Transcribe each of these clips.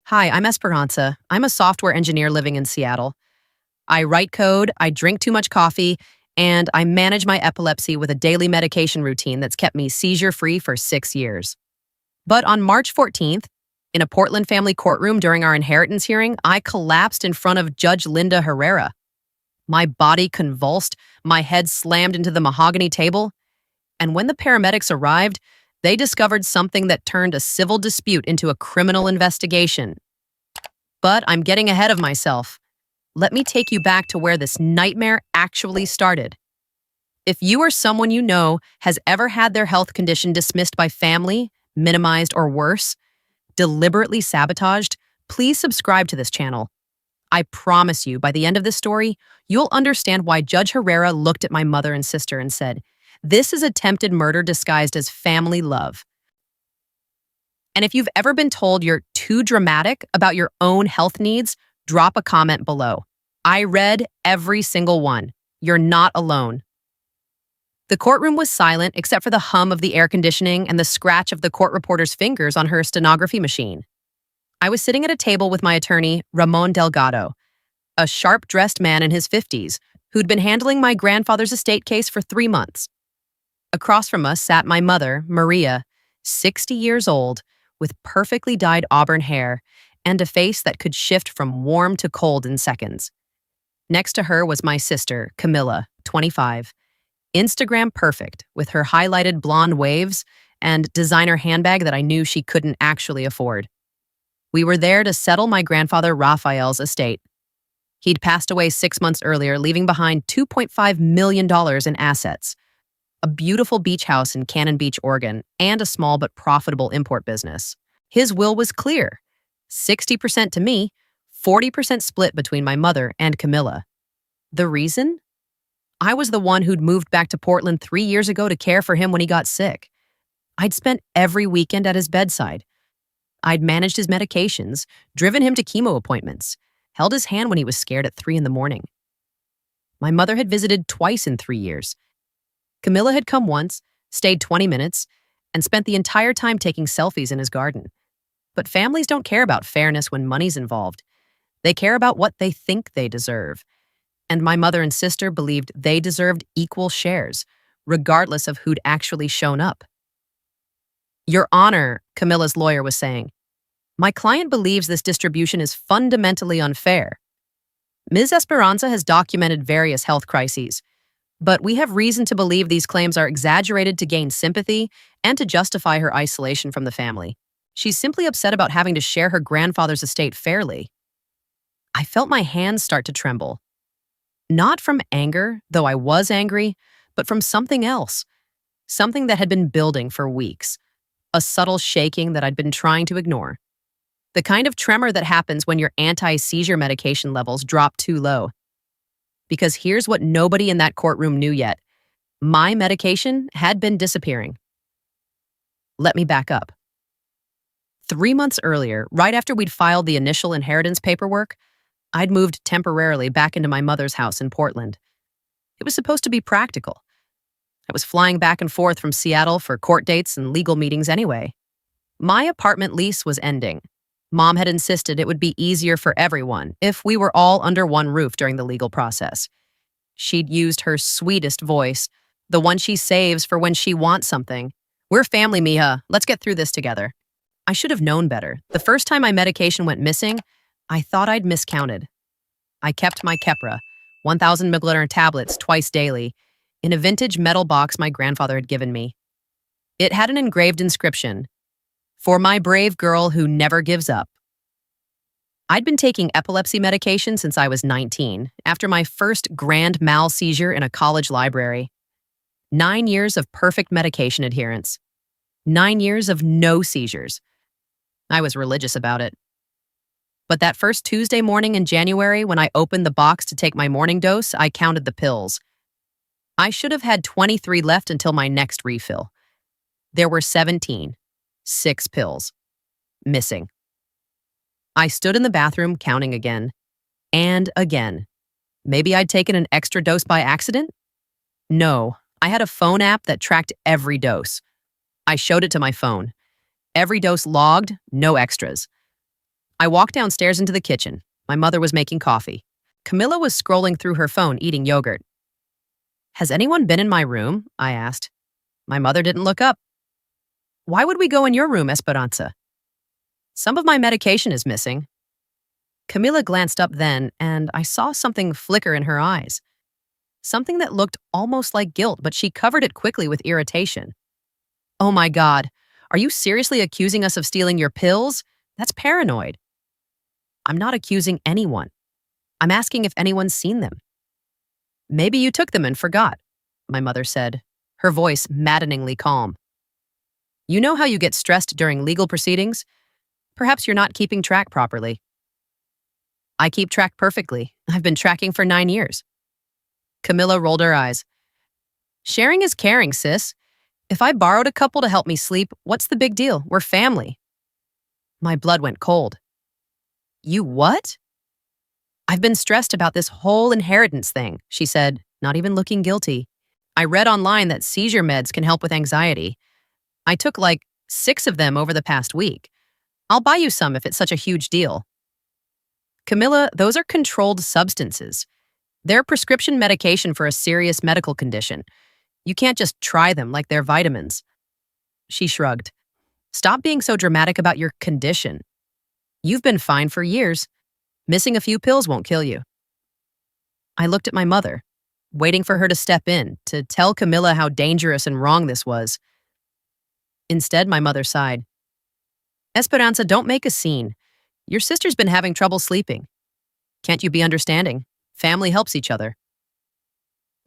Hi, I'm Esperanza. I'm a software engineer living in Seattle. I write code, I drink too much coffee, and I manage my epilepsy with a daily medication routine that's kept me seizure-free for 6 years. But on March 14th, in a Portland family courtroom during our inheritance hearing, I collapsed in front of Judge Herrera. My body convulsed, my head slammed into the mahogany table, and when the paramedics arrived, they discovered something that turned a civil dispute into a criminal investigation. But I'm getting ahead of myself. Let me take you back to where this nightmare actually started. If you or someone you know has ever had their health condition dismissed by family, minimized, or worse, deliberately sabotaged, please subscribe to this channel. I promise you, by the end of this story, you'll understand why Judge Herrera looked at my mother and sister and said, "This is attempted murder disguised as family love." And if you've ever been told you're too dramatic about your own health needs, drop a comment below. I read every single one. You're not alone. The courtroom was silent except for the hum of the air conditioning and the scratch of the court reporter's fingers on her stenography machine. I was sitting at a table with my attorney, Ramon Delgado, a sharp-dressed man in his 50s who'd been handling my grandfather's estate case for 3 months. Across from us sat my mother, Maria, 60 years old, with perfectly dyed auburn hair and a face that could shift from warm to cold in seconds. Next to her was my sister, Camila, 25, Instagram perfect, with her highlighted blonde waves and designer handbag that I knew she couldn't actually afford. We were there to settle my grandfather Raphael's estate. He'd passed away 6 months earlier, leaving behind $2.5 million in assets, a beautiful beach house in Cannon Beach, Oregon, and a small but profitable import business. His will was clear: 60% to me, 40% split between my mother and Camila. The reason? I was the one who'd moved back to Portland 3 years ago to care for him when he got sick. I'd spent every weekend at his bedside. I'd managed his medications, driven him to chemo appointments, held his hand when he was scared at 3 in the morning. My mother had visited twice in 3 years. Camila had come once, stayed 20 minutes, and spent the entire time taking selfies in his garden. But families don't care about fairness when money's involved. They care about what they think they deserve. And my mother and sister believed they deserved equal shares, regardless of who'd actually shown up. "Your Honor," Camila's lawyer was saying, "my client believes this distribution is fundamentally unfair. Ms. Esperanza has documented various health crises, but we have reason to believe these claims are exaggerated to gain sympathy and to justify her isolation from the family. She's simply upset about having to share her grandfather's estate fairly." I felt my hands start to tremble. Not from anger, though I was angry, but from something else. Something that had been building for weeks. A subtle shaking that I'd been trying to ignore. The kind of tremor that happens when your anti-seizure medication levels drop too low. Because here's what nobody in that courtroom knew yet. My medication had been disappearing. Let me back up. 3 months earlier, right after we'd filed the initial inheritance paperwork, I'd moved temporarily back into my mother's house in Portland. It was supposed to be practical. I was flying back and forth from Seattle for court dates and legal meetings anyway. My apartment lease was ending. Mom had insisted it would be easier for everyone if we were all under one roof during the legal process. She'd used her sweetest voice, the one she saves for when she wants something. "We're family, mija. Let's get through this together." I should have known better. The first time my medication went missing, I thought I'd miscounted. I kept my Keppra, 1,000 milliliter tablets twice daily, in a vintage metal box my grandfather had given me. It had an engraved inscription, "For my brave girl who never gives up." I'd been taking epilepsy medication since I was 19, after my first grand mal seizure in a college library. 9 years of perfect medication adherence. 9 years of no seizures. I was religious about it. But that first Tuesday morning in January, when I opened the box to take my morning dose, I counted the pills. I should have had 23 left until my next refill. There were 17. 6 pills. Missing. I stood in the bathroom counting again. And again. Maybe I'd taken an extra dose by accident? No, I had a phone app that tracked every dose. I showed it to my phone. Every dose logged, no extras. I walked downstairs into the kitchen. My mother was making coffee. Camilla was scrolling through her phone eating yogurt. Has anyone been in my room? I asked. My mother didn't look up. Why would we go in your room, Esperanza? Some of my medication is missing. Camilla glanced up then, and I saw something flicker in her eyes. Something that looked almost like guilt, but she covered it quickly with irritation. Oh my God, are you seriously accusing us of stealing your pills? That's paranoid. I'm not accusing anyone. I'm asking if anyone's seen them. Maybe you took them and forgot, my mother said, her voice maddeningly calm. You know how you get stressed during legal proceedings? Perhaps you're not keeping track properly. I keep track perfectly. I've been tracking for 9 years. Camilla rolled her eyes. Sharing is caring, sis. If I borrowed a couple to help me sleep, what's the big deal? We're family. My blood went cold. You what? I've been stressed about this whole inheritance thing, she said, not even looking guilty. I read online that seizure meds can help with anxiety. I took like 6 of them over the past week. I'll buy you some if it's such a huge deal. Camilla, those are controlled substances. They're prescription medication for a serious medical condition. You can't just try them like they're vitamins. She shrugged. Stop being so dramatic about your condition. You've been fine for years. Missing a few pills won't kill you. I looked at my mother, waiting for her to step in, to tell Camilla how dangerous and wrong this was. Instead, my mother sighed. Esperanza, don't make a scene. Your sister's been having trouble sleeping. Can't you be understanding? Family helps each other.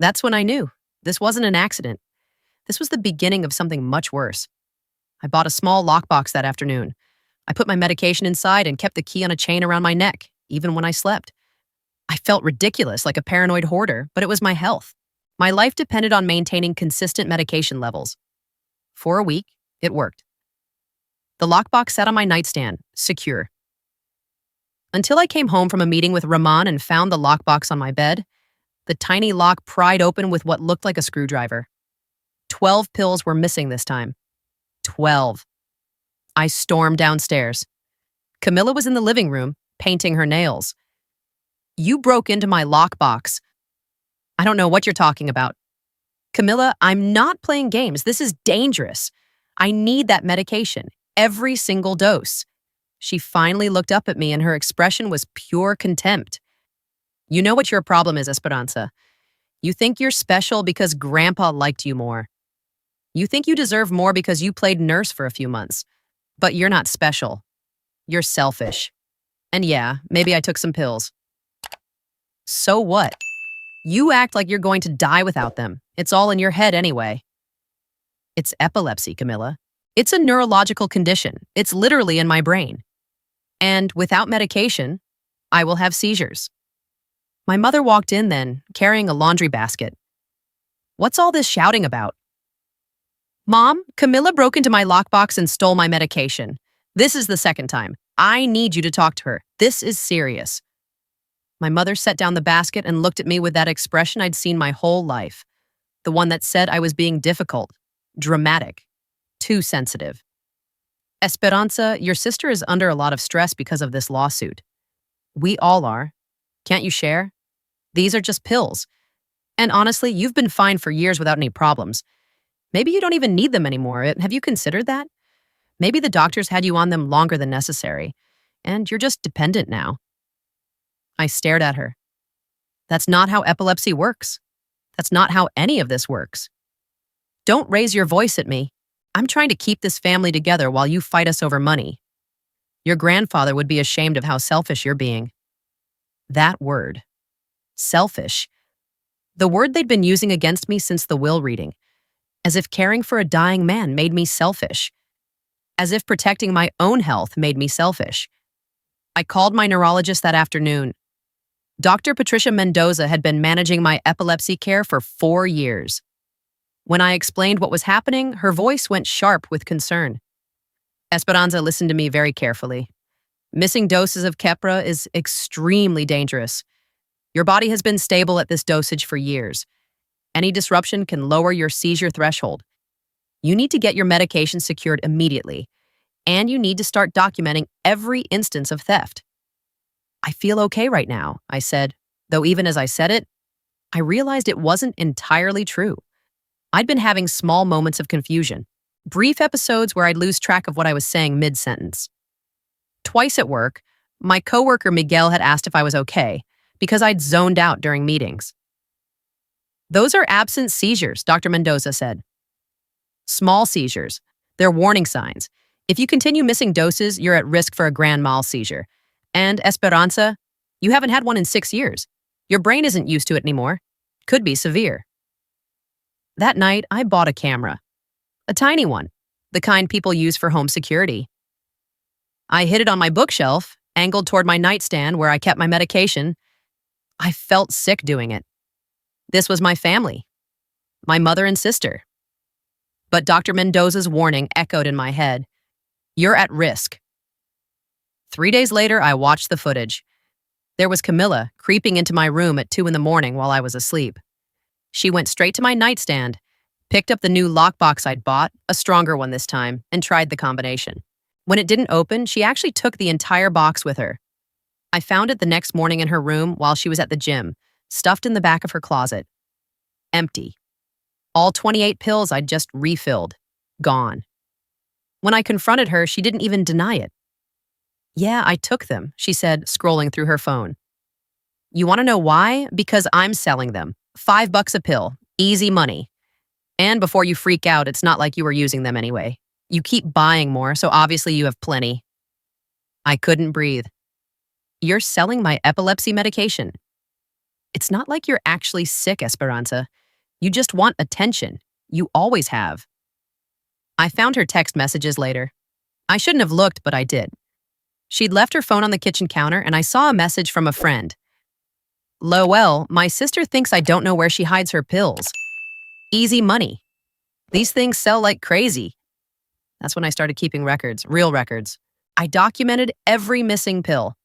That's when I knew. This wasn't an accident. This was the beginning of something much worse. I bought a small lockbox that afternoon. I put my medication inside and kept the key on a chain around my neck, even when I slept. I felt ridiculous, like a paranoid hoarder, but it was my health. My life depended on maintaining consistent medication levels. For a week, it worked. The lockbox sat on my nightstand, secure. Until I came home from a meeting with Rahman and found the lockbox on my bed, the tiny lock pried open with what looked like a screwdriver. 12 pills were missing this time. 12. I stormed downstairs. Camilla was in the living room, painting her nails. You broke into my lockbox. I don't know what you're talking about. Camilla, I'm not playing games. This is dangerous. I need that medication. Every single dose. She finally looked up at me and her expression was pure contempt. You know what your problem is, Esperanza. You think you're special because Grandpa liked you more. You think you deserve more because you played nurse for a few months. But you're not special. You're selfish. And yeah, maybe I took some pills. So what? You act like you're going to die without them. It's all in your head anyway. It's epilepsy, Camilla. It's a neurological condition. It's literally in my brain. And without medication, I will have seizures. My mother walked in then, carrying a laundry basket. What's all this shouting about? Mom, Camilla broke into my lockbox and stole my medication. This is the second time. I need you to talk to her. This is serious. My mother set down the basket and looked at me with that expression I'd seen my whole life. The one that said I was being difficult, dramatic, too sensitive. Esperanza, your sister is under a lot of stress because of this lawsuit. We all are. Can't you share? These are just pills. And honestly, you've been fine for years without any problems. Maybe you don't even need them anymore. Have you considered that? Maybe the doctors had you on them longer than necessary, and you're just dependent now. I stared at her. That's not how epilepsy works. That's not how any of this works. Don't raise your voice at me. I'm trying to keep this family together while you fight us over money. Your grandfather would be ashamed of how selfish you're being. That word. Selfish. The word they'd been using against me since the will reading. As if caring for a dying man made me selfish. As if protecting my own health made me selfish. I called my neurologist that afternoon. Dr. Patricia Mendoza had been managing my epilepsy care for 4 years. When I explained what was happening, her voice went sharp with concern. Esperanza listened to me very carefully. Missing doses of Keppra is extremely dangerous. Your body has been stable at this dosage for years. Any disruption can lower your seizure threshold. You need to get your medication secured immediately. and you need to start documenting every instance of theft. I feel okay right now, I said, though even as I said it, I realized it wasn't entirely true. I'd been having small moments of confusion, brief episodes where I'd lose track of what I was saying mid-sentence. Twice at work, my coworker Miguel had asked if I was okay because I'd zoned out during meetings. Those are absent seizures, Dr. Mendoza said. Small seizures. They're warning signs. If you continue missing doses, you're at risk for a grand mal seizure. And Esperanza, you haven't had one in 6 years. Your brain isn't used to it anymore. Could be severe. That night, I bought a camera. A tiny one, the kind people use for home security. I hid it on my bookshelf, angled toward my nightstand where I kept my medication. I felt sick doing it. This was my family, my mother and sister. But Dr. Mendoza's warning echoed in my head. You're at risk. 3 days later, I watched the footage. There was Camila creeping into my room at 2 in the morning while I was asleep. She went straight to my nightstand, picked up the new lockbox I'd bought, a stronger one this time, and tried the combination. When it didn't open, she actually took the entire box with her. I found it the next morning in her room while she was at the gym, stuffed in the back of her closet. Empty. All 28 pills I'd just refilled. Gone. When I confronted her, she didn't even deny it. Yeah, I took them, she said, scrolling through her phone. You want to know why? Because I'm selling them. $5 a pill. Easy money. And before you freak out, it's not like you were using them anyway. You keep buying more, so obviously you have plenty. I couldn't breathe. You're selling my epilepsy medication. It's not like you're actually sick, Esperanza. You just want attention. You always have. I found her text messages later. I shouldn't have looked, but I did. She'd left her phone on the kitchen counter, and I saw a message from a friend. Lowell, my sister thinks I don't know where she hides her pills. Easy money. These things sell like crazy. That's when I started keeping records, real records. I documented every missing pill.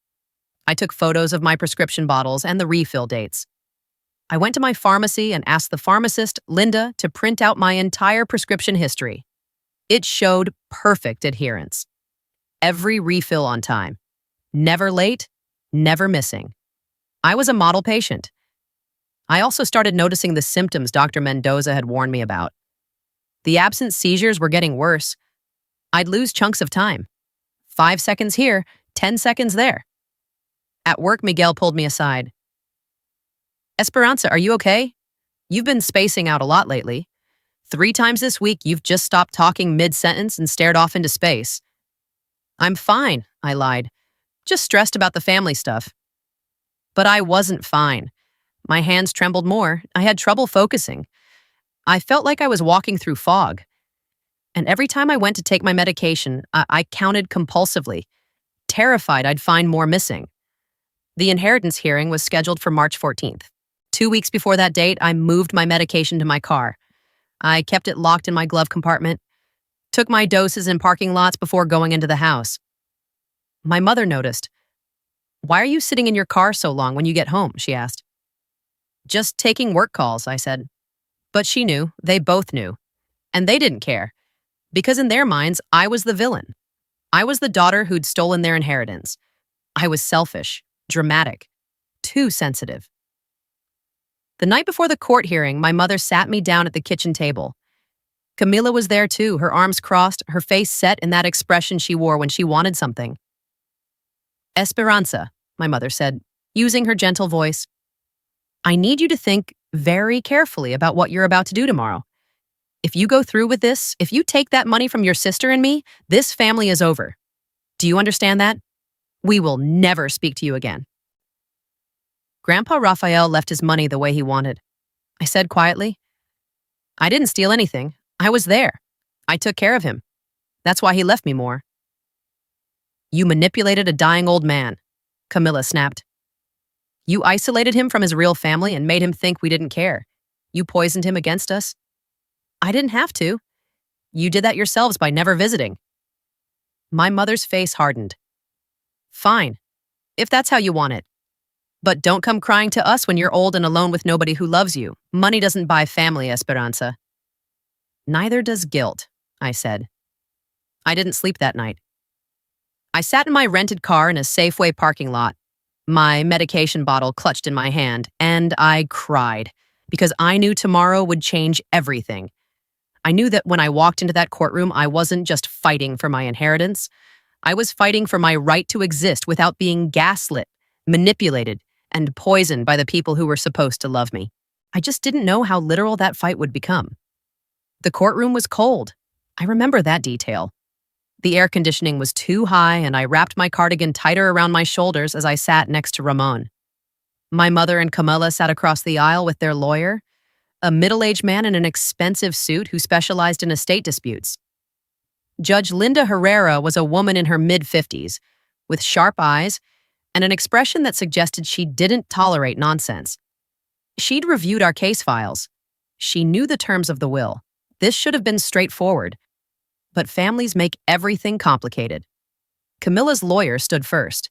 I took photos of my prescription bottles and the refill dates. I went to my pharmacy and asked the pharmacist, Linda, to print out my entire prescription history. It showed perfect adherence. Every refill on time. Never late, never missing. I was a model patient. I also started noticing the symptoms Dr. Mendoza had warned me about. The absent seizures were getting worse. I'd lose chunks of time. 5 seconds here, 10 seconds there. At work, Miguel pulled me aside. Esperanza, are you okay? You've been spacing out a lot lately. 3 times this week, you've just stopped talking mid-sentence and stared off into space. I'm fine, I lied. Just stressed about the family stuff. But I wasn't fine. My hands trembled more. I had trouble focusing. I felt like I was walking through fog. And every time I went to take my medication, I counted compulsively, terrified I'd find more missing. The inheritance hearing was scheduled for March 14th. 2 weeks before that date, I moved my medication to my car. I kept it locked in my glove compartment, took my doses in parking lots before going into the house. My mother noticed. Why are you sitting in your car so long when you get home? She asked. Just taking work calls, I said. But she knew, they both knew. And they didn't care. Because in their minds, I was the villain. I was the daughter who'd stolen their inheritance. I was selfish, dramatic, too sensitive. The night before the court hearing, my mother sat me down at the kitchen table. Camila was there too, her arms crossed, her face set in that expression she wore when she wanted something. Esperanza, my mother said, using her gentle voice. I need you to think very carefully about what you're about to do tomorrow. If you go through with this, if you take that money from your sister and me, this family is over. Do you understand that? We will never speak to you again. Grandpa Raphael left his money the way he wanted. I said quietly, I didn't steal anything. I was there. I took care of him. That's why he left me more. You manipulated a dying old man, Camila snapped. You isolated him from his real family and made him think we didn't care. You poisoned him against us. I didn't have to. You did that yourselves by never visiting. My mother's face hardened. Fine, if that's how you want it. But don't come crying to us when you're old and alone with nobody who loves you. Money doesn't buy family, Esperanza. Neither does guilt, I said. I didn't sleep that night. I sat in my rented car in a Safeway parking lot, my medication bottle clutched in my hand, and I cried because I knew tomorrow would change everything. I knew that when I walked into that courtroom, I wasn't just fighting for my inheritance. I was fighting for my right to exist without being gaslit, manipulated, and poisoned by the people who were supposed to love me. I just didn't know how literal that fight would become. The courtroom was cold. I remember that detail. The air conditioning was too high, and I wrapped my cardigan tighter around my shoulders as I sat next to Ramon. My mother and Camila sat across the aisle with their lawyer, a middle-aged man in an expensive suit who specialized in estate disputes. Judge Linda Herrera was a woman in her mid-50s, with sharp eyes and an expression that suggested she didn't tolerate nonsense. She'd reviewed our case files. She knew the terms of the will. This should have been straightforward. But families make everything complicated. Camila's lawyer stood first.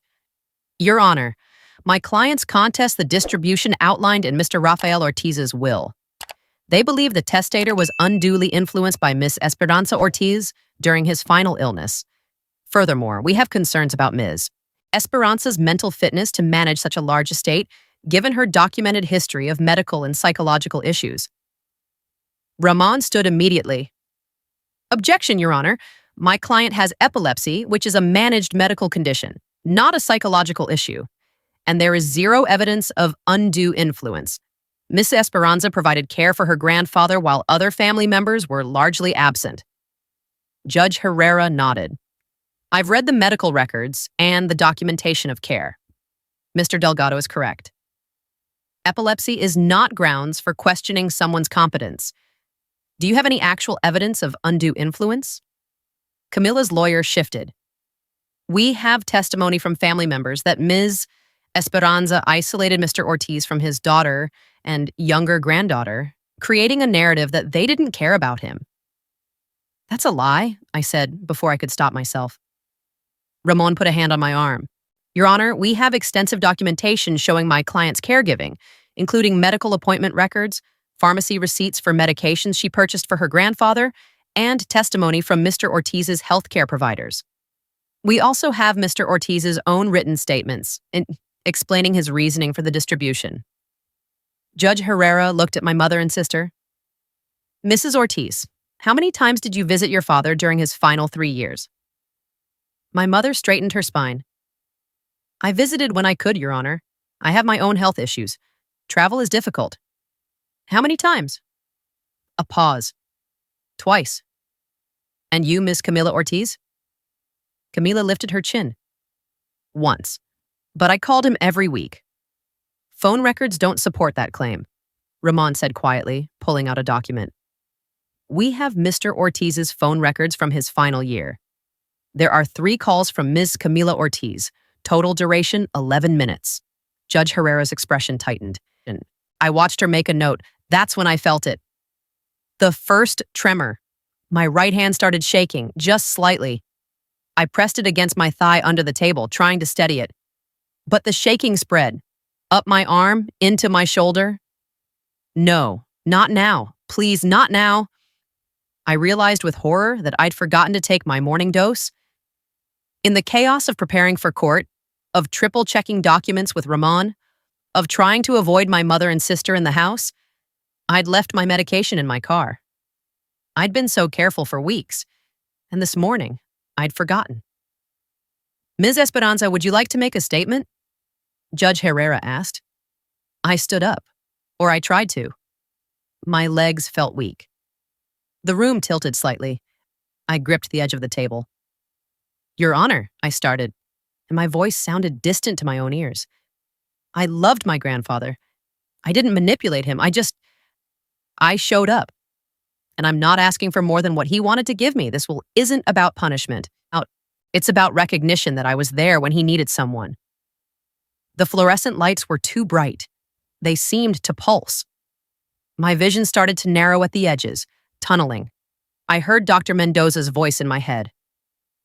Your Honor, my clients contest the distribution outlined in Mr. Rafael Ortiz's will. They believe the testator was unduly influenced by Miss Esperanza Ortiz during his final illness. Furthermore, we have concerns about Ms. Esperanza's mental fitness to manage such a large estate, given her documented history of medical and psychological issues. Ramon stood immediately. Objection, Your Honor. My client has epilepsy, which is a managed medical condition, not a psychological issue, and there is zero evidence of undue influence. Miss Esperanza provided care for her grandfather while other family members were largely absent. Judge Herrera nodded. I've read the medical records and the documentation of care. Mr. Delgado is correct. Epilepsy is not grounds for questioning someone's competence. Do you have any actual evidence of undue influence? Camila's lawyer shifted. We have testimony from family members that Ms. Esperanza isolated Mr. Ortiz from his daughter and younger granddaughter, creating a narrative that they didn't care about him. That's a lie, I said before I could stop myself. Ramon put a hand on my arm. Your Honor, we have extensive documentation showing my client's caregiving, including medical appointment records, pharmacy receipts for medications she purchased for her grandfather, and testimony from Mr. Ortiz's healthcare providers. We also have Mr. Ortiz's own written statements explaining his reasoning for the distribution. Judge Herrera looked at my mother and sister. Mrs. Ortiz, how many times did you visit your father during his final 3 years? My mother straightened her spine. I visited when I could, Your Honor. I have my own health issues. Travel is difficult. How many times? A pause. Twice. And you, Miss Camila Ortiz? Camila lifted her chin. Once. But I called him every week. Phone records don't support that claim, Ramon said quietly, pulling out a document. We have Mr. Ortiz's phone records from his final year. There are 3 calls from Ms. Camila Ortiz, total duration 11 minutes. Judge Herrera's expression tightened. I watched her make a note. That's when I felt it. The first tremor. My right hand started shaking, just slightly. I pressed it against my thigh under the table, trying to steady it. But the shaking spread. Up my arm, into my shoulder. No, not now. Please, not now. I realized with horror that I'd forgotten to take my morning dose. In the chaos of preparing for court, of triple-checking documents with Ramon, of trying to avoid my mother and sister in the house, I'd left my medication in my car. I'd been so careful for weeks, and this morning, I'd forgotten. Ms. Esperanza, would you like to make a statement? Judge Herrera asked. I stood up, or I tried to. My legs felt weak. The room tilted slightly. I gripped the edge of the table. Your Honor, I started, and my voice sounded distant to my own ears. I loved my grandfather. I didn't manipulate him. I showed up. And I'm not asking for more than what he wanted to give me. This isn't about punishment. It's about recognition that I was there when he needed someone. The fluorescent lights were too bright. They seemed to pulse. My vision started to narrow at the edges, tunneling. I heard Dr. Mendoza's voice in my head.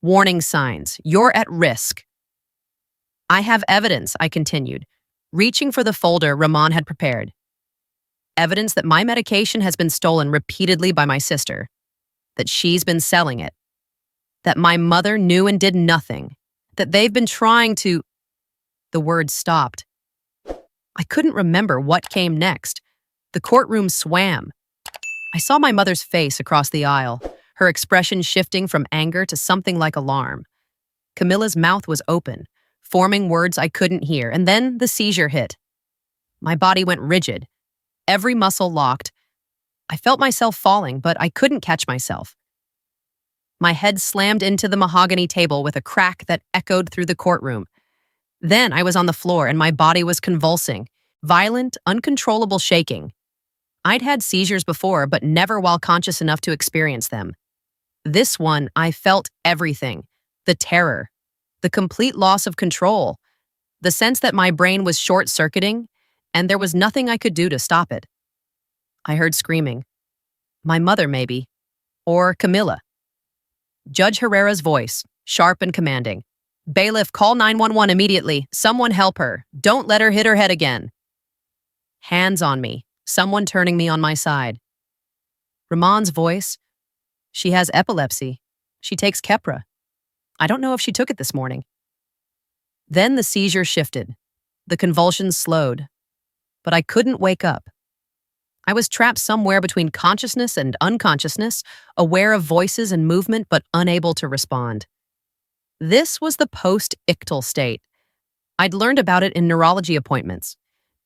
Warning signs. You're at risk. I have evidence, I continued, reaching for the folder Ramon had prepared. Evidence that my medication has been stolen repeatedly by my sister, that she's been selling it, that my mother knew and did nothing, that they've been trying to... The words stopped. I couldn't remember what came next. The courtroom swam. I saw my mother's face across the aisle, her expression shifting from anger to something like alarm. Camila's mouth was open, forming words I couldn't hear, and then the seizure hit. My body went rigid, every muscle locked. I felt myself falling, but I couldn't catch myself. My head slammed into the mahogany table with a crack that echoed through the courtroom. Then I was on the floor and my body was convulsing, violent, uncontrollable shaking. I'd had seizures before, but never while conscious enough to experience them. This one, I felt everything. The terror, the complete loss of control, the sense that my brain was short-circuiting, and there was nothing I could do to stop it. I heard screaming. My mother, maybe. Or Camila. Judge Herrera's voice, sharp and commanding. Bailiff, call 911 immediately. Someone help her. Don't let her hit her head again. Hands on me. Someone turning me on my side. Ramon's voice. She has epilepsy. She takes Keppra. I don't know if she took it this morning. Then the seizure shifted. The convulsions slowed. But I couldn't wake up. I was trapped somewhere between consciousness and unconsciousness, aware of voices and movement, but unable to respond. This was the post-ictal state. I'd learned about it in neurology appointments.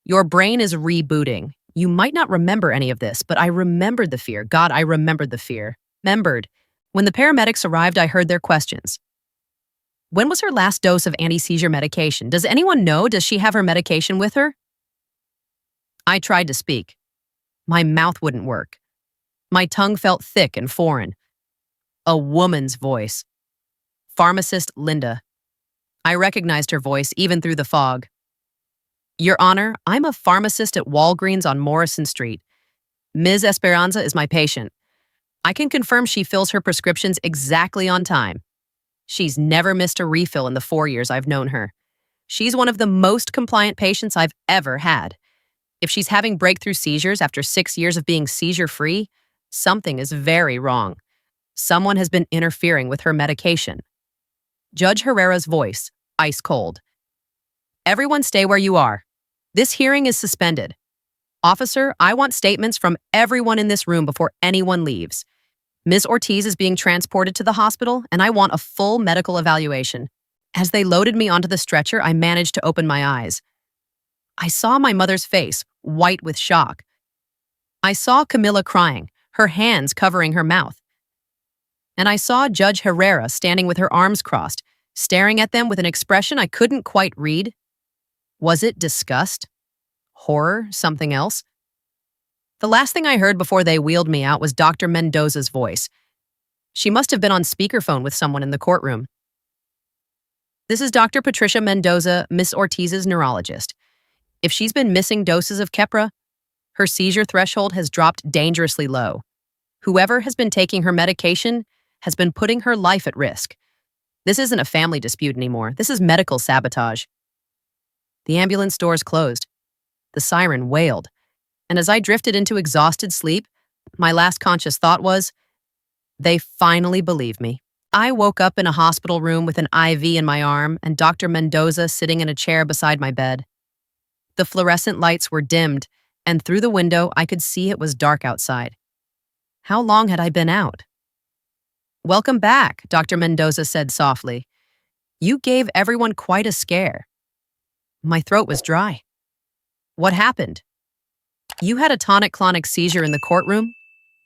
Your brain is rebooting. You might not remember any of this, but I remembered the fear. God, I remembered the fear. Remembered. When the paramedics arrived, I heard their questions. When was her last dose of anti-seizure medication? Does anyone know? Does she have her medication with her? I tried to speak. My mouth wouldn't work. My tongue felt thick and foreign. A woman's voice. Pharmacist Linda. I recognized her voice even through the fog. Your Honor, I'm a pharmacist at Walgreens on Morrison Street. Ms. Esperanza is my patient. I can confirm she fills her prescriptions exactly on time. She's never missed a refill in the 4 years I've known her. She's one of the most compliant patients I've ever had. If she's having breakthrough seizures after 6 years of being seizure-free, something is very wrong. Someone has been interfering with her medication. Judge Herrera's voice, ice cold. Everyone stay where you are. This hearing is suspended. Officer, I want statements from everyone in this room before anyone leaves. Ms. Ortiz is being transported to the hospital, and I want a full medical evaluation. As they loaded me onto the stretcher, I managed to open my eyes. I saw my mother's face, white with shock. I saw Camila crying, her hands covering her mouth. And I saw Judge Herrera standing with her arms crossed, staring at them with an expression I couldn't quite read. Was it disgust? Horror? Something else? The last thing I heard before they wheeled me out was Dr. Mendoza's voice. She must have been on speakerphone with someone in the courtroom. This is Dr. Patricia Mendoza, Miss Ortiz's neurologist. If she's been missing doses of Keppra, her seizure threshold has dropped dangerously low. Whoever has been taking her medication has been putting her life at risk. This isn't a family dispute anymore. This is medical sabotage. The ambulance doors closed. The siren wailed. And as I drifted into exhausted sleep, my last conscious thought was, they finally believe me. I woke up in a hospital room with an IV in my arm and Dr. Mendoza sitting in a chair beside my bed. The fluorescent lights were dimmed, and through the window I could see it was dark outside. How long had I been out? Welcome back, Dr. Mendoza said softly. You gave everyone quite a scare. My throat was dry. What happened? You had a tonic-clonic seizure in the courtroom?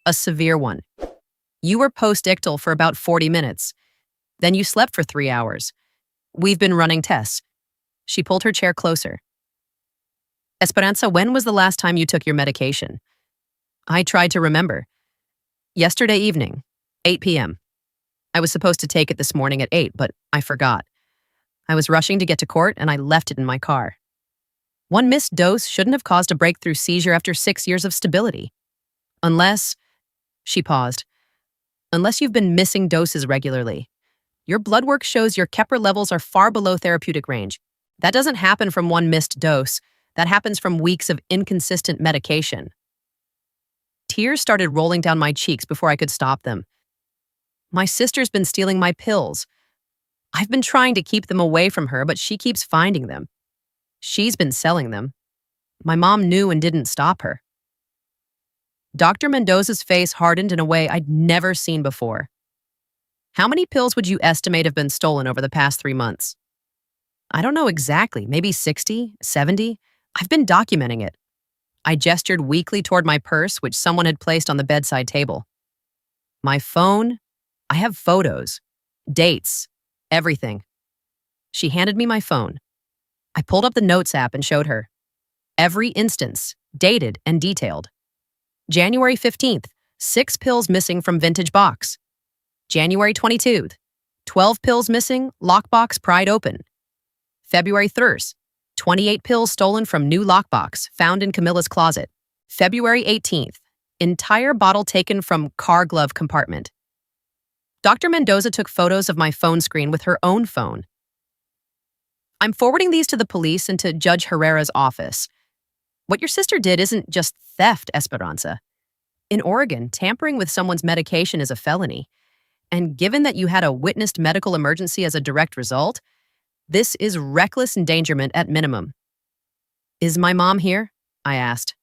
A severe one. You were post-ictal for about 40 minutes. Then you slept for 3 hours. We've been running tests. She pulled her chair closer. Esperanza, when was the last time you took your medication? I tried to remember. Yesterday evening, 8 p.m. I was supposed to take it this morning at 8, but I forgot. I was rushing to get to court, and I left it in my car. One missed dose shouldn't have caused a breakthrough seizure after 6 years of stability. Unless, she paused, unless you've been missing doses regularly. Your blood work shows your Keppra levels are far below therapeutic range. That doesn't happen from one missed dose. That happens from weeks of inconsistent medication. Tears started rolling down my cheeks before I could stop them. My sister's been stealing my pills. I've been trying to keep them away from her, but she keeps finding them. She's been selling them. My mom knew and didn't stop her. Dr. Mendoza's face hardened in a way I'd never seen before. How many pills would you estimate have been stolen over the past 3 months? I don't know exactly, maybe 60, 70. I've been documenting it. I gestured weakly toward my purse, which someone had placed on the bedside table. My phone? I have photos, dates, everything. She handed me my phone. I pulled up the Notes app and showed her. Every instance, dated and detailed. January 15th, 6 pills missing from vintage box. January 22nd, 12 pills missing, lockbox pried open. February 3rd, 28 pills stolen from new lockbox, found in Camila's closet. February 18th, entire bottle taken from car glove compartment. Dr. Mendoza took photos of my phone screen with her own phone. I'm forwarding these to the police and to Judge Herrera's office. What your sister did isn't just theft, Esperanza. In Oregon, tampering with someone's medication is a felony. And given that you had a witnessed medical emergency as a direct result, this is reckless endangerment at minimum. Is my mom here? I asked.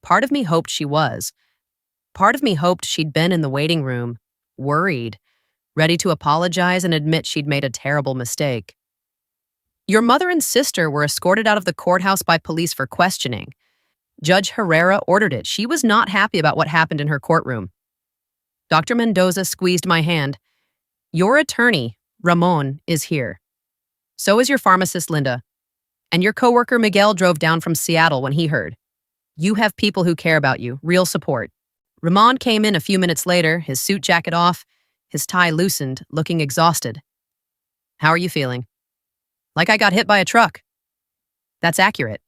Part of me hoped she was. Part of me hoped she'd been in the waiting room, worried, ready to apologize and admit she'd made a terrible mistake. Your mother and sister were escorted out of the courthouse by police for questioning. Judge Herrera ordered it. She was not happy about what happened in her courtroom. Dr. Mendoza squeezed my hand. Your attorney, Ramon, is here. So is your pharmacist, Linda. And your coworker, Miguel, drove down from Seattle when he heard. You have people who care about you, real support. Ramon came in a few minutes later, his suit jacket off, his tie loosened, looking exhausted. How are you feeling? Like I got hit by a truck. That's accurate.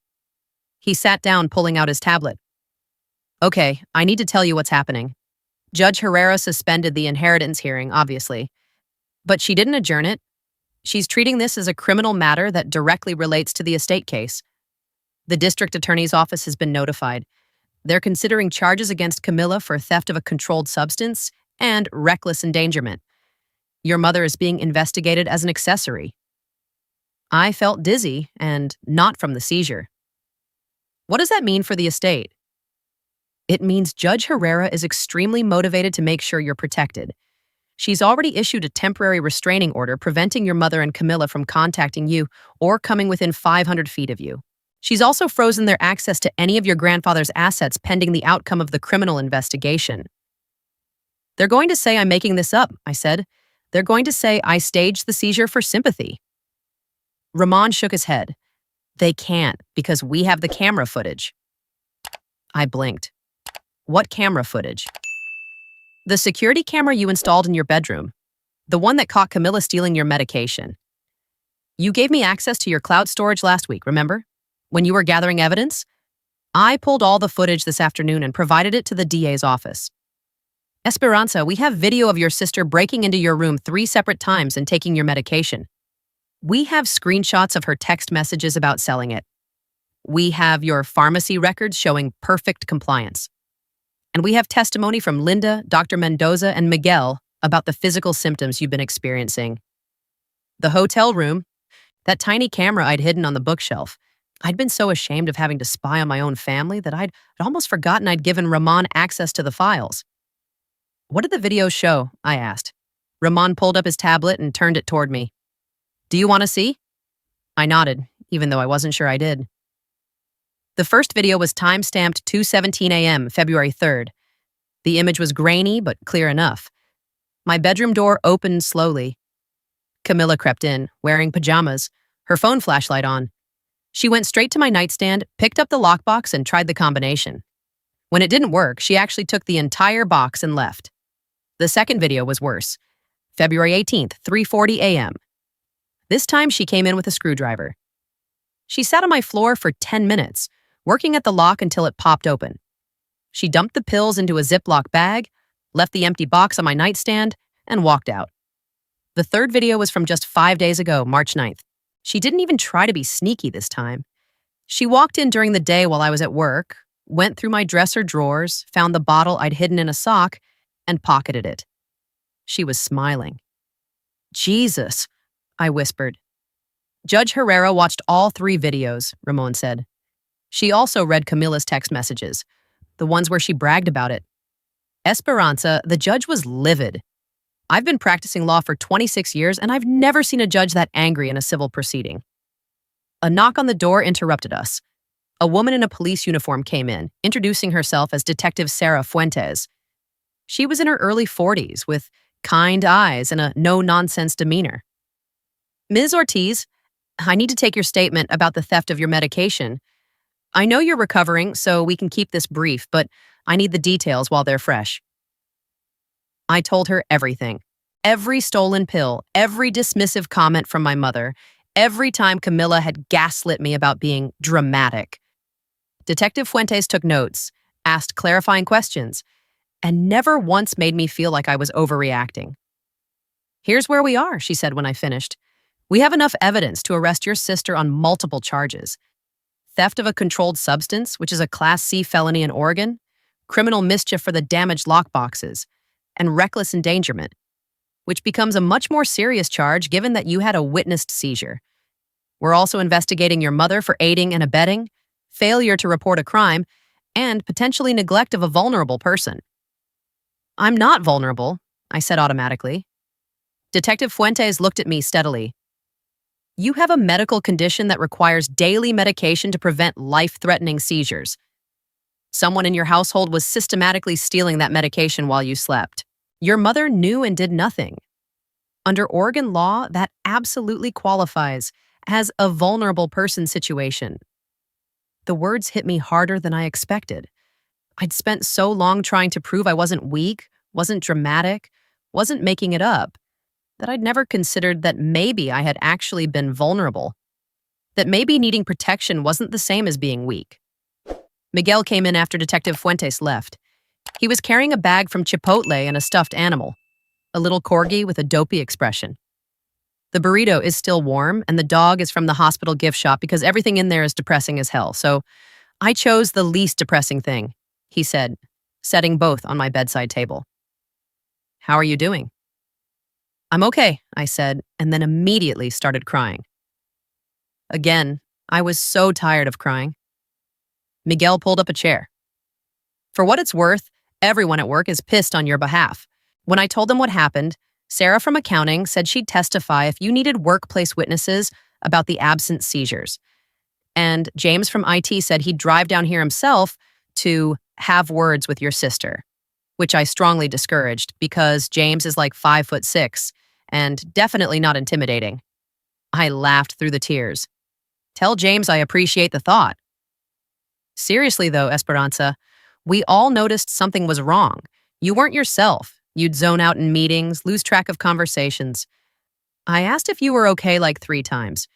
He sat down, pulling out his tablet. Okay, I need to tell you what's happening. Judge Herrera suspended the inheritance hearing, obviously. But she didn't adjourn it. She's treating this as a criminal matter that directly relates to the estate case. The district attorney's office has been notified. They're considering charges against Camila for theft of a controlled substance and reckless endangerment. Your mother is being investigated as an accessory. I felt dizzy, and not from the seizure. What does that mean for the estate? It means Judge Herrera is extremely motivated to make sure you're protected. She's already issued a temporary restraining order preventing your mother and Camila from contacting you or coming within 500 feet of you. She's also frozen their access to any of your grandfather's assets pending the outcome of the criminal investigation. They're going to say I'm making this up, I said. They're going to say I staged the seizure for sympathy. Ramon shook his head. They can't, because we have the camera footage. I blinked. What camera footage? The security camera you installed in your bedroom. The one that caught Camila stealing your medication. You gave me access to your cloud storage last week, remember? When you were gathering evidence? I pulled all the footage this afternoon and provided it to the DA's office. Esperanza, we have video of your sister breaking into your room 3 separate times and taking your medication. We have screenshots of her text messages about selling it. We have your pharmacy records showing perfect compliance. And we have testimony from Linda, Dr. Mendoza, and Miguel about the physical symptoms you've been experiencing. The hotel room, that tiny camera I'd hidden on the bookshelf. I'd been so ashamed of having to spy on my own family that I'd almost forgotten I'd given Ramon access to the files. What did the videos show? I asked. Ramon pulled up his tablet and turned it toward me. Do you want to see? I nodded, even though I wasn't sure I did. The first video was time-stamped 2:17 a.m., February 3rd. The image was grainy, but clear enough. My bedroom door opened slowly. Camila crept in, wearing pajamas, her phone flashlight on. She went straight to my nightstand, picked up the lockbox, and tried the combination. When it didn't work, she actually took the entire box and left. The second video was worse. February 18th, 3:40 a.m. This time she came in with a screwdriver. She sat on my floor for 10 minutes, working at the lock until it popped open. She dumped the pills into a Ziploc bag, left the empty box on my nightstand, and walked out. The third video was from just 5 days ago, March 9th. She didn't even try to be sneaky this time. She walked in during the day while I was at work, went through my dresser drawers, found the bottle I'd hidden in a sock, and pocketed it. She was smiling. Jesus, I whispered. Judge Herrera watched all 3 videos, Ramon said. She also read Camila's text messages, the ones where she bragged about it. Esperanza, the judge was livid. I've been practicing law for 26 years, and I've never seen a judge that angry in a civil proceeding. A knock on the door interrupted us. A woman in a police uniform came in, introducing herself as Detective Sarah Fuentes. She was in her early 40s, with kind eyes and a no-nonsense demeanor. Ms. Ortiz, I need to take your statement about the theft of your medication. I know you're recovering, so we can keep this brief, but I need the details while they're fresh. I told her everything. Every stolen pill, every dismissive comment from my mother, every time Camila had gaslit me about being dramatic. Detective Fuentes took notes, asked clarifying questions, and never once made me feel like I was overreacting. Here's where we are, she said when I finished. We have enough evidence to arrest your sister on multiple charges. Theft of a controlled substance, which is a Class C felony in Oregon, criminal mischief for the damaged lockboxes, and reckless endangerment, which becomes a much more serious charge given that you had a witnessed seizure. We're also investigating your mother for aiding and abetting, failure to report a crime, and potentially neglect of a vulnerable person. I'm not vulnerable, I said automatically. Detective Fuentes looked at me steadily. You have a medical condition that requires daily medication to prevent life-threatening seizures. Someone in your household was systematically stealing that medication while you slept. Your mother knew and did nothing. Under Oregon law, that absolutely qualifies as a vulnerable person situation. The words hit me harder than I expected. I'd spent so long trying to prove I wasn't weak, wasn't dramatic, wasn't making it up, that I'd never considered that maybe I had actually been vulnerable, that maybe needing protection wasn't the same as being weak. Miguel came in after Detective Fuentes left. He was carrying a bag from Chipotle and a stuffed animal, a little corgi with a dopey expression. The burrito is still warm, and the dog is from the hospital gift shop because everything in there is depressing as hell, so I chose the least depressing thing, he said, setting both on my bedside table. How are you doing? I'm okay, I said, and then immediately started crying. Again, I was so tired of crying. Miguel pulled up a chair. For what it's worth, everyone at work is pissed on your behalf. When I told them what happened, Sarah from accounting said she'd testify if you needed workplace witnesses about the absent seizures. And James from IT said he'd drive down here himself to have words with your sister, which I strongly discouraged because James is like 5'6" and definitely not intimidating. I laughed through the tears. Tell James I appreciate the thought. Seriously though, Esperanza, we all noticed something was wrong. You weren't yourself. You'd zone out in meetings, lose track of conversations. I asked if you were okay like 3 times,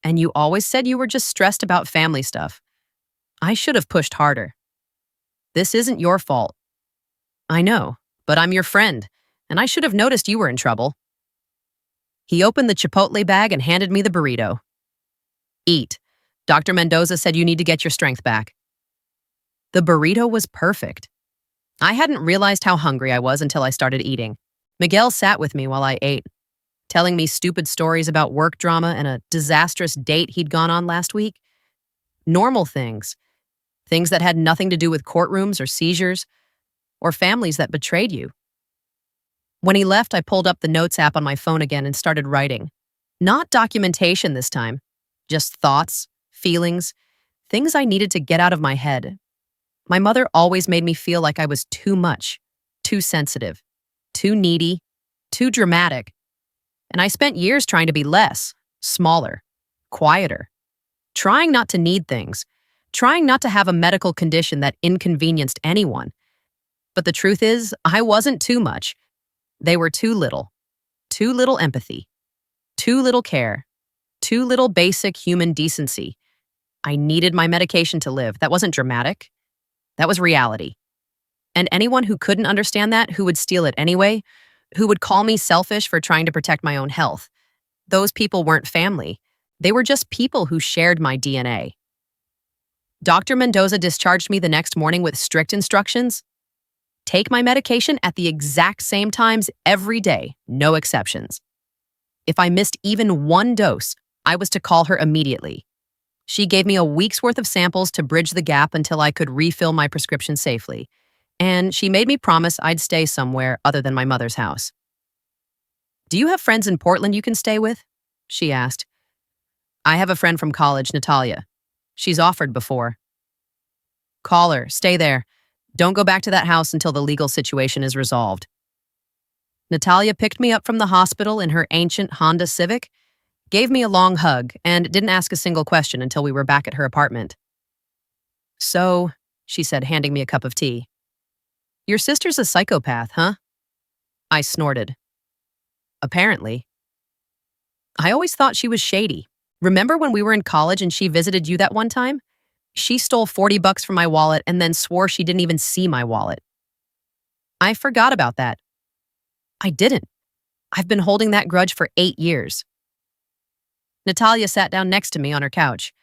and you always said you were just stressed about family stuff. I should have pushed harder. This isn't your fault. I know, but I'm your friend, and I should have noticed you were in trouble. He opened the Chipotle bag and handed me the burrito. Eat. Dr. Mendoza said you need to get your strength back. The burrito was perfect. I hadn't realized how hungry I was until I started eating. Miguel sat with me while I ate, telling me stupid stories about work drama and a disastrous date he'd gone on last week. Normal things. Things that had nothing to do with courtrooms or seizures, or families that betrayed you. When he left, I pulled up the notes app on my phone again and started writing. Not documentation this time, just thoughts, feelings, things I needed to get out of my head. My mother always made me feel like I was too much, too sensitive, too needy, too dramatic. And I spent years trying to be less, smaller, quieter, trying not to need things, trying not to have a medical condition that inconvenienced anyone. But the truth is, I wasn't too much. They were too little empathy, too little care, too little basic human decency. I needed my medication to live. That wasn't dramatic. That was reality. And anyone who couldn't understand that, who would steal it anyway, who would call me selfish for trying to protect my own health, those people weren't family. They were just people who shared my DNA. Dr. Mendoza discharged me the next morning with strict instructions. Take my medication at the exact same times every day, no exceptions. If I missed even one dose, I was to call her immediately. She gave me a week's worth of samples to bridge the gap until I could refill my prescription safely. And she made me promise I'd stay somewhere other than my mother's house. "Do you have friends in Portland you can stay with?" she asked. "I have a friend from college, Natalia. She's offered before." "Call her, stay there. Don't go back to that house until the legal situation is resolved." Natalia picked me up from the hospital in her ancient Honda Civic, gave me a long hug, and didn't ask a single question until we were back at her apartment. "So," she said, handing me a cup of tea, "your sister's a psychopath, huh?" I snorted. "Apparently." "I always thought she was shady. Remember when we were in college and she visited you that one time? She stole $40 from my wallet and then swore she didn't even see my wallet." "I forgot about that." "I didn't. I've been holding that grudge for 8 years. Natalia sat down next to me on her couch.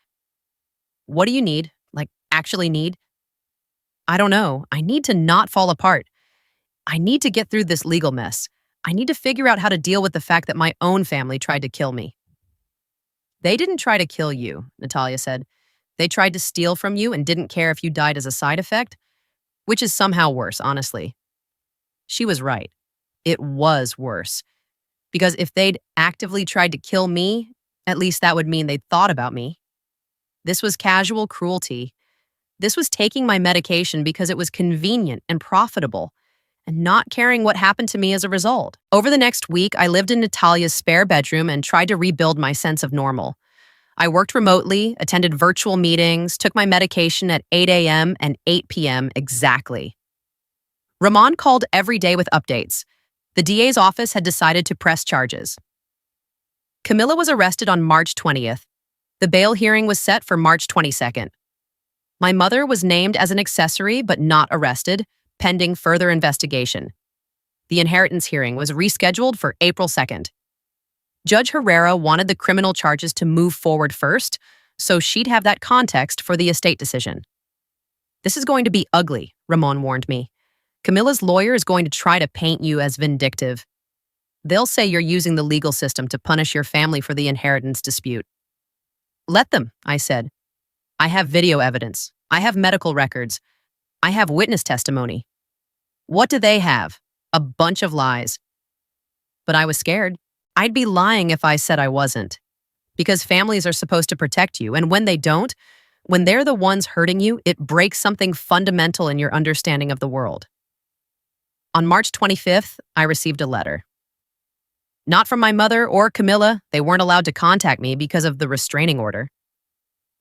"What do you need? Like, actually need?" "I don't know. I need to not fall apart. I need to get through this legal mess. I need to figure out how to deal with the fact that my own family tried to kill me." "They didn't try to kill you," Natalia said. "They tried to steal from you and didn't care if you died as a side effect, which is somehow worse, honestly." She was right. It was worse. Because if they'd actively tried to kill me, at least that would mean they'd thought about me. This was casual cruelty. This was taking my medication because it was convenient and profitable, and not caring what happened to me as a result. Over the next week, I lived in Natalia's spare bedroom and tried to rebuild my sense of normal. I worked remotely, attended virtual meetings, took my medication at 8 a.m. and 8 p.m. exactly. Ramon called every day with updates. The DA's office had decided to press charges. Camila was arrested on March 20th. The bail hearing was set for March 22nd. My mother was named as an accessory but not arrested, pending further investigation. The inheritance hearing was rescheduled for April 2nd. Judge Herrera wanted the criminal charges to move forward first, so she'd have that context for the estate decision. "This is going to be ugly," Ramon warned me. "Camila's lawyer is going to try to paint you as vindictive. They'll say you're using the legal system to punish your family for the inheritance dispute." "Let them," I said. "I have video evidence. I have medical records. I have witness testimony." What do they have? A bunch of lies. But I was scared. I'd be lying if I said I wasn't. Because families are supposed to protect you, and when they don't, when they're the ones hurting you, it breaks something fundamental in your understanding of the world. On March 25th, I received a letter. Not from my mother or Camila. They weren't allowed to contact me because of the restraining order.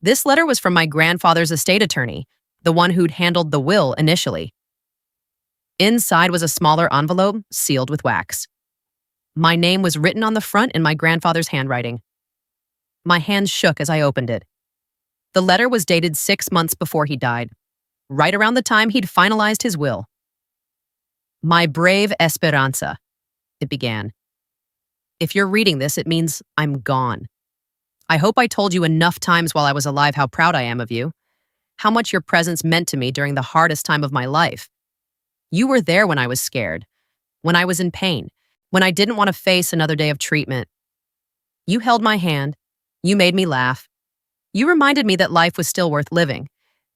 This letter was from my grandfather's estate attorney, the one who'd handled the will initially. Inside was a smaller envelope, sealed with wax. My name was written on the front in my grandfather's handwriting. My hands shook as I opened it. The letter was dated 6 months before he died, right around the time he'd finalized his will. "My brave Esperanza," it began. "If you're reading this, it means I'm gone. I hope I told you enough times while I was alive how proud I am of you, how much your presence meant to me during the hardest time of my life. You were there when I was scared, when I was in pain, when I didn't want to face another day of treatment. You held my hand. You made me laugh. You reminded me that life was still worth living.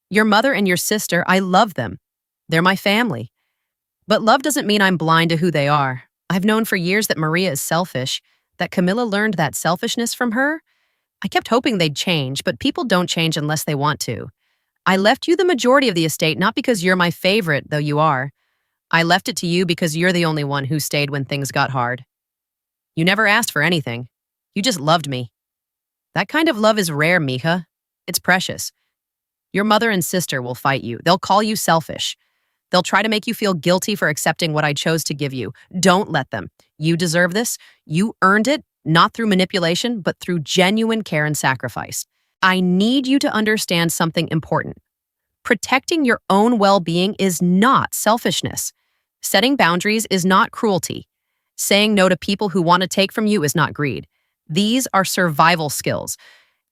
Your mother and your sister, I love them. They're my family. But love doesn't mean I'm blind to who they are. I've known for years that Maria is selfish, that Camila learned that selfishness from her. I kept hoping they'd change, but people don't change unless they want to. I left you the majority of the estate not because you're my favorite, though you are. I left it to you because you're the only one who stayed when things got hard. You never asked for anything. You just loved me. That kind of love is rare, mija. It's precious. Your mother and sister will fight you. They'll call you selfish. They'll try to make you feel guilty for accepting what I chose to give you. Don't let them. You deserve this. You earned it, not through manipulation, but through genuine care and sacrifice. I need you to understand something important. Protecting your own well-being is not selfishness. Setting boundaries is not cruelty. Saying no to people who want to take from you is not greed. These are survival skills.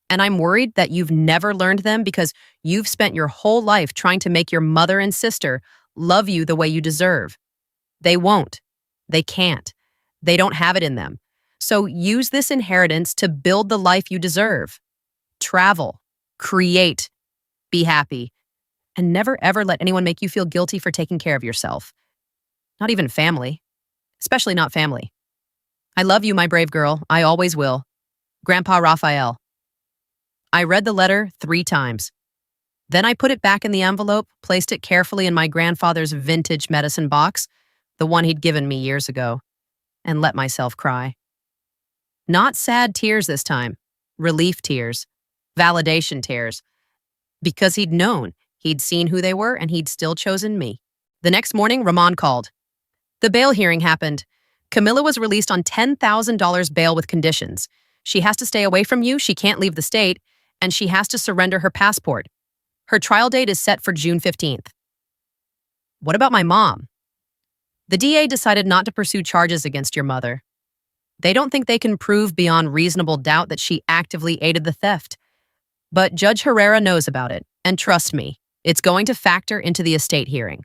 And I'm worried that you've never learned them because you've spent your whole life trying to make your mother and sister love you the way you deserve. They won't. They can't. They don't have it in them. So use this inheritance to build the life you deserve. Travel, create, be happy, and never ever let anyone make you feel guilty for taking care of yourself. Not even family, especially not family. I love you, my brave girl. I always will. Grandpa Raphael. I read the letter 3 times. Then I put it back in the envelope, placed it carefully in my grandfather's vintage medicine box, the one he'd given me years ago, and let myself cry. Not sad tears this time, relief tears, validation tears, because he'd known, he'd seen who they were, and he'd still chosen me. The next morning, Ramon called. The bail hearing happened. Camila was released on $10,000 bail with conditions. She has to stay away from you, she can't leave the state, and she has to surrender her passport. Her trial date is set for June 15th. What about my mom? The DA decided not to pursue charges against your mother. They don't think they can prove beyond reasonable doubt that she actively aided the theft. But Judge Herrera knows about it, and trust me, it's going to factor into the estate hearing.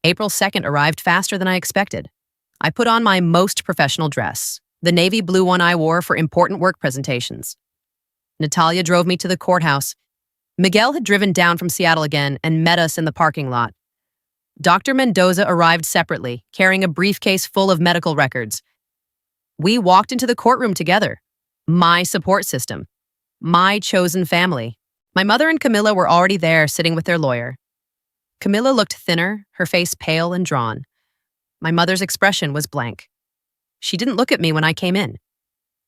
April 2nd arrived faster than I expected. I put on my most professional dress, the navy blue one I wore for important work presentations. Natalia drove me to the courthouse. Miguel had driven down from Seattle again and met us in the parking lot. Dr. Mendoza arrived separately, carrying a briefcase full of medical records. We walked into the courtroom together. My support system. My chosen family. My mother and Camila were already there, sitting with their lawyer. Camila looked thinner, her face pale and drawn. My mother's expression was blank. She didn't look at me when I came in.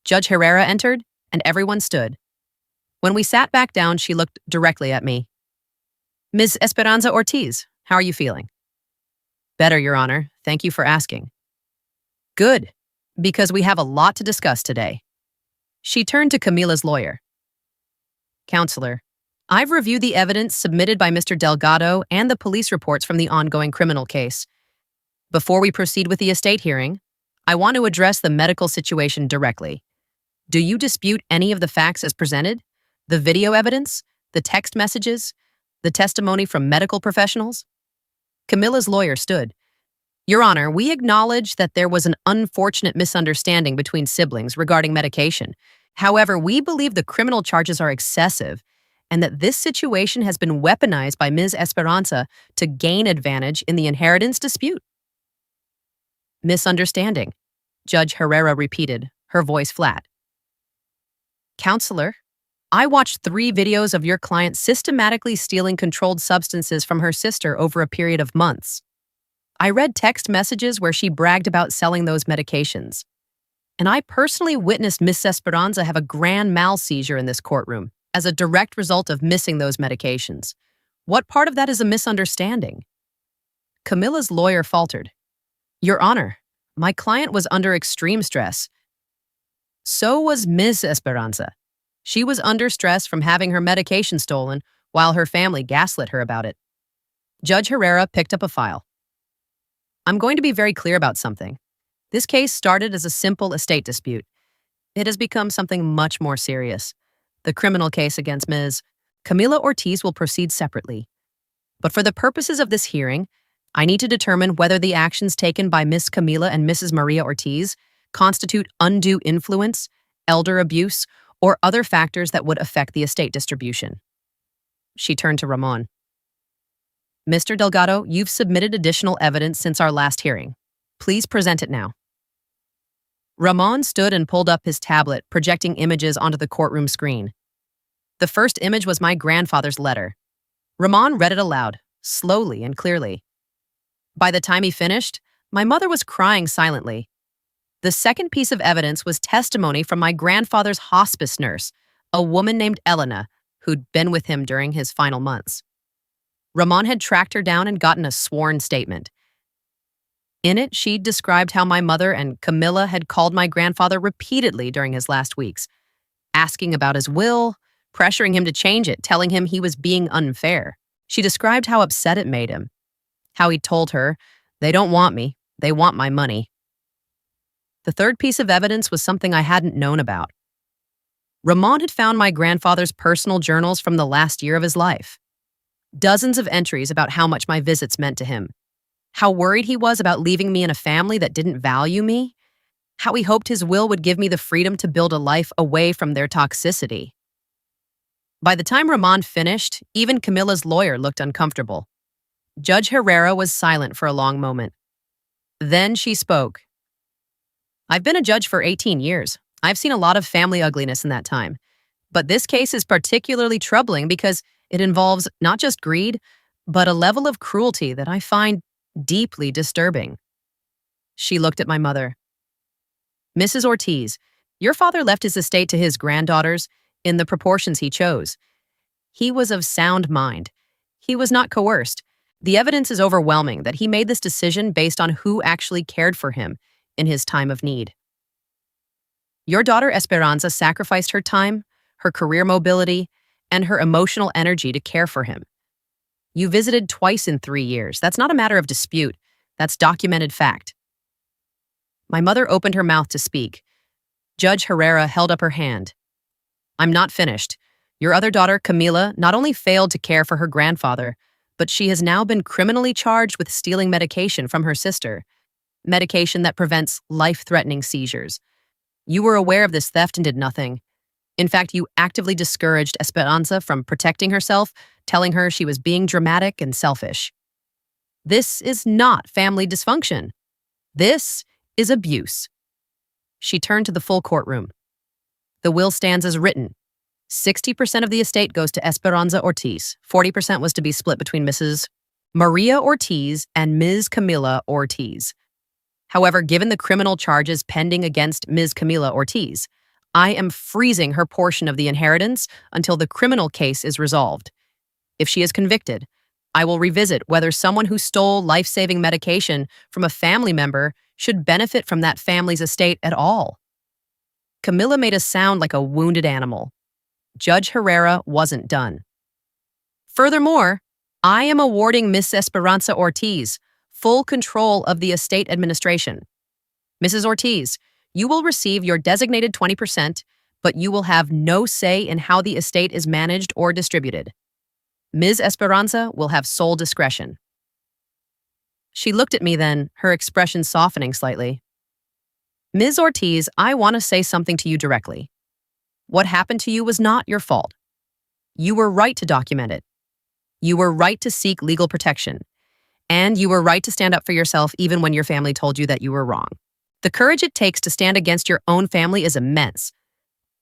Judge Herrera entered, and everyone stood. When we sat back down, she looked directly at me. Ms. Esperanza Ortiz, how are you feeling? Better, Your Honor. Thank you for asking. Good, because we have a lot to discuss today. She turned to Camila's lawyer. Counselor, I've reviewed the evidence submitted by Mr. Delgado and the police reports from the ongoing criminal case. Before we proceed with the estate hearing, I want to address the medical situation directly. Do you dispute any of the facts as presented? The video evidence, the text messages, the testimony from medical professionals? Camila's lawyer stood. Your Honor, we acknowledge that there was an unfortunate misunderstanding between siblings regarding medication. However, we believe the criminal charges are excessive and that this situation has been weaponized by Ms. Esperanza to gain advantage in the inheritance dispute. Misunderstanding, Judge Herrera repeated, her voice flat. Counselor, I watched 3 videos of your client systematically stealing controlled substances from her sister over a period of months. I read text messages where she bragged about selling those medications. And I personally witnessed Miss Esperanza have a grand mal seizure in this courtroom as a direct result of missing those medications. What part of that is a misunderstanding? Camila's lawyer faltered. Your Honor, my client was under extreme stress. So was Ms. Esperanza. She was under stress from having her medication stolen while her family gaslit her about it. Judge Herrera picked up a file. I'm going to be very clear about something. This case started as a simple estate dispute. It has become something much more serious. The criminal case against Ms. Camila Ortiz will proceed separately. But for the purposes of this hearing, I need to determine whether the actions taken by Miss Camila and Mrs. Maria Ortiz constitute undue influence, elder abuse, or other factors that would affect the estate distribution. She turned to Ramon. Mr. Delgado, you've submitted additional evidence since our last hearing. Please present it now. Ramon stood and pulled up his tablet, projecting images onto the courtroom screen. The first image was my grandfather's letter. Ramon read it aloud, slowly and clearly. By the time he finished, my mother was crying silently. The second piece of evidence was testimony from my grandfather's hospice nurse, a woman named Elena, who'd been with him during his final months. Ramon had tracked her down and gotten a sworn statement. In it, she described how my mother and Camila had called my grandfather repeatedly during his last weeks, asking about his will, pressuring him to change it, telling him he was being unfair. She described how upset it made him, how he told her, "They don't want me, they want my money." The third piece of evidence was something I hadn't known about. Ramon had found my grandfather's personal journals from the last year of his life. Dozens of entries about how much my visits meant to him, how worried he was about leaving me in a family that didn't value me, how he hoped his will would give me the freedom to build a life away from their toxicity. By the time Ramon finished, even Camila's lawyer looked uncomfortable. Judge Herrera was silent for a long moment. Then she spoke. I've been a judge for 18 years. I've seen a lot of family ugliness in that time. But this case is particularly troubling because it involves not just greed, but a level of cruelty that I find deeply disturbing. She looked at my mother. Mrs. Ortiz, your father left his estate to his granddaughters in the proportions he chose. He was of sound mind. He was not coerced. The evidence is overwhelming that he made this decision based on who actually cared for him in his time of need. Your daughter Esperanza sacrificed her time, her career mobility, and her emotional energy to care for him. You visited twice in 3 years. That's not a matter of dispute. That's documented fact. My mother opened her mouth to speak. Judge Herrera held up her hand. I'm not finished. Your other daughter, Camila, not only failed to care for her grandfather, but she has now been criminally charged with stealing medication from her sister, medication that prevents life-threatening seizures. You were aware of this theft and did nothing. In fact, you actively discouraged Esperanza from protecting herself, telling her she was being dramatic and selfish. This is not family dysfunction. This is abuse. She turned to the full courtroom. The will stands as written. 60% of the estate goes to Esperanza Ortiz. 40% was to be split between Mrs. Maria Ortiz and Ms. Camila Ortiz. However, given the criminal charges pending against Ms. Camila Ortiz, I am freezing her portion of the inheritance until the criminal case is resolved. If she is convicted, I will revisit whether someone who stole life-saving medication from a family member should benefit from that family's estate at all. Camila made a sound like a wounded animal. Judge Herrera wasn't done. Furthermore, I am awarding Miss Esperanza Ortiz full control of the estate administration. Mrs. Ortiz, you will receive your designated 20%, but you will have no say in how the estate is managed or distributed. Ms. Esperanza will have sole discretion. She looked at me then, her expression softening slightly. Ms. Ortiz, I want to say something to you directly. What happened to you was not your fault. You were right to document it. You were right to seek legal protection. And you were right to stand up for yourself even when your family told you that you were wrong. The courage it takes to stand against your own family is immense.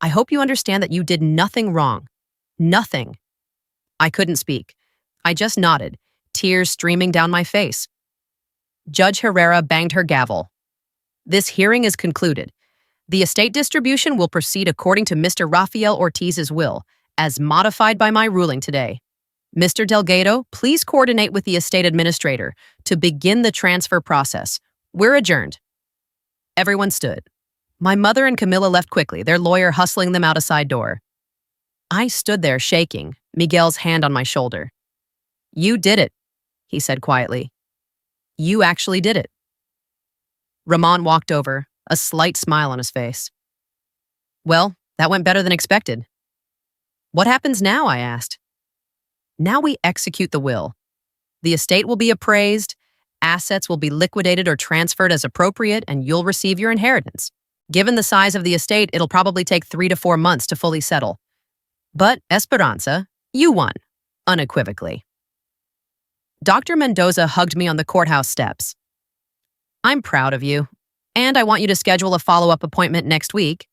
I hope you understand that you did nothing wrong. Nothing. I couldn't speak. I just nodded, tears streaming down my face. Judge Herrera banged her gavel. This hearing is concluded. The estate distribution will proceed according to Mr. Rafael Ortiz's will, as modified by my ruling today. Mr. Delgado, please coordinate with the estate administrator to begin the transfer process. We're adjourned. Everyone stood. My mother and Camila left quickly, their lawyer hustling them out a side door. I stood there shaking, Miguel's hand on my shoulder. You did it, he said quietly. You actually did it. Ramon walked over, a slight smile on his face. Well, that went better than expected. What happens now? I asked. Now we execute the will. The estate will be appraised, assets will be liquidated or transferred as appropriate, and you'll receive your inheritance. Given the size of the estate, it'll probably take 3 to 4 months to fully settle. But Esperanza, you won, unequivocally. Dr. Mendoza hugged me on the courthouse steps. I'm proud of you, and I want you to schedule a follow-up appointment next week.